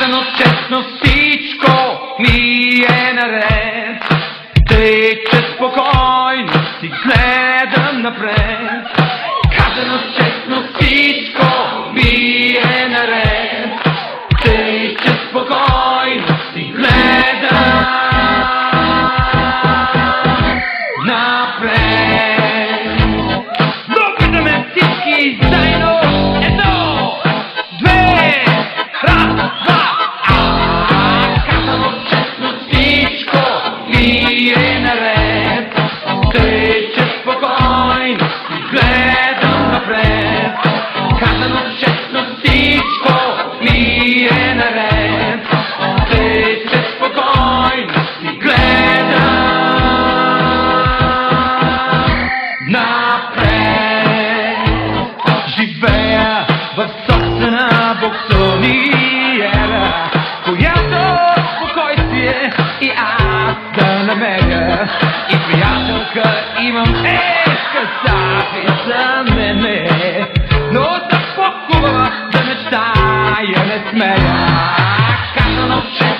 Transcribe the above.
Казано честно, всичко ми е наред. Тъй, че спокойно си гледам напред. Казано честно, всичко ми е наред. Тъй, че спокойно си гледам напред. Допитаме всички заедно. Едно, две, раз, два. Казано честно, всичко ми е наред. Тъй, че спокойно си гледам напред. Казано честно, всичко ми е наред. Тъй, че спокойно си гледам напред. Живея в собствена боксониера, която спокойствие и аз да намеря. И приятелка имам, красави за мене, но за по-хубава да мечтая не смея. Казано, че